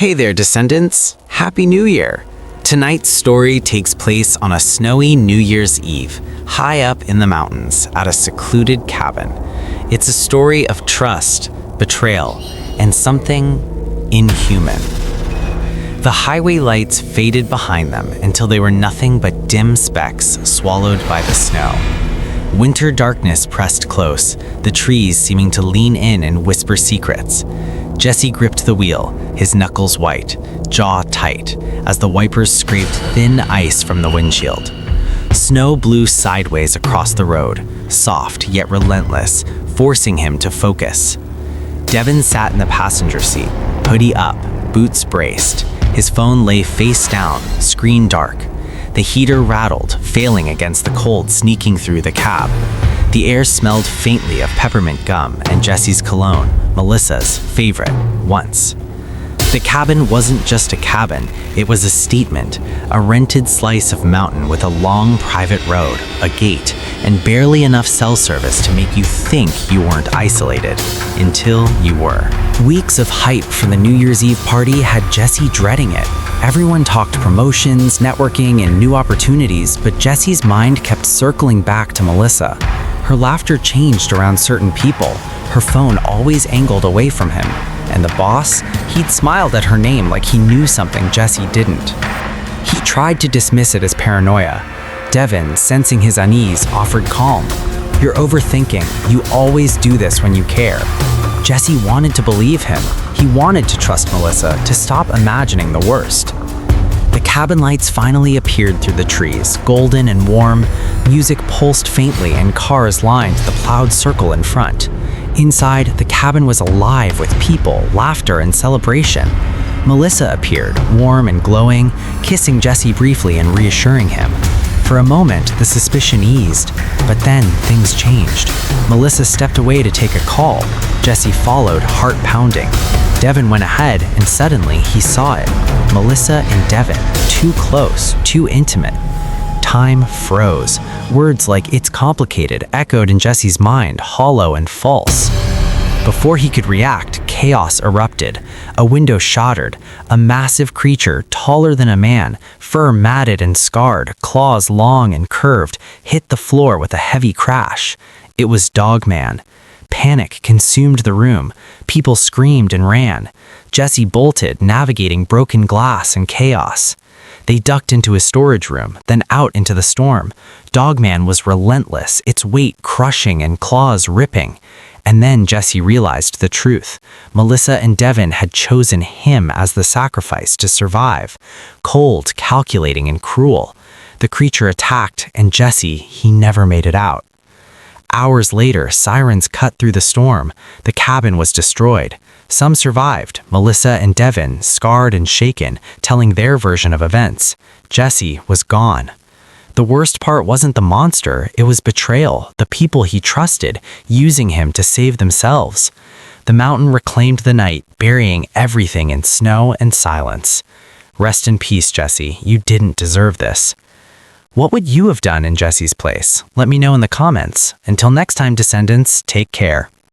Hey there, descendants! Happy New Year! Tonight's story takes place on a snowy New Year's Eve, high up in the mountains at a secluded cabin. It's a story of trust, betrayal, and something inhuman. The highway lights faded behind them until they were nothing but dim specks swallowed by the snow. Winter darkness pressed close, the trees seeming to lean in and whisper secrets. Jesse gripped the wheel, his knuckles white, jaw tight, as the wipers scraped thin ice from the windshield. Snow blew sideways across the road, soft yet relentless, forcing him to focus. Devin sat in the passenger seat, hoodie up, boots braced. His phone lay face down, screen dark. The heater rattled, failing against the cold sneaking through the cab. The air smelled faintly of peppermint gum and Jesse's cologne, Melissa's favorite, once. The cabin wasn't just a cabin, it was a statement, a rented slice of mountain with a long private road, a gate, and barely enough cell service to make you think you weren't isolated, until you were. Weeks of hype for the New Year's Eve party had Jesse dreading it. Everyone talked promotions, networking, and new opportunities, but Jesse's mind kept circling back to Melissa. Her laughter changed around certain people, her phone always angled away from him, and the boss, he'd smiled at her name like he knew something Jesse didn't. He tried to dismiss it as paranoia. Devin, sensing his unease, offered calm. "You're overthinking. You always do this when you care." Jesse wanted to believe him. He wanted to trust Melissa, to stop imagining the worst. The cabin lights finally appeared through the trees, golden and warm. Music pulsed faintly and cars lined the plowed circle in front. Inside, the cabin was alive with people, laughter, and celebration. Melissa appeared, warm and glowing, kissing Jesse briefly and reassuring him. For a moment, the suspicion eased, but then things changed. Melissa stepped away to take a call. Jesse followed, heart pounding. Devin went ahead, and suddenly he saw it. Melissa and Devin, too close, too intimate. Time froze. Words like "it's complicated" echoed in Jesse's mind, hollow and false. Before he could react, chaos erupted. A window shattered. A massive creature, taller than a man, fur matted and scarred, claws long and curved, hit the floor with a heavy crash. It was DOGMAN. Panic consumed the room. People screamed and ran. Jesse bolted, navigating broken glass and chaos. They ducked into his storage room, then out into the storm. DOGMAN was relentless, its weight crushing and claws ripping. And then Jesse realized the truth. Melissa and Devin had chosen him as the sacrifice to survive. Cold, calculating, and cruel. The creature attacked, and Jesse, he never made it out. Hours later, sirens cut through the storm. The cabin was destroyed. Some survived, Melissa and Devin, scarred and shaken, telling their version of events. Jesse was gone. The worst part wasn't the monster, it was betrayal, the people he trusted, using him to save themselves. The mountain reclaimed the night, burying everything in snow and silence. Rest in peace, Jesse. You didn't deserve this. What would you have done in Jesse's place? Let me know in the comments. Until next time, descendants, take care.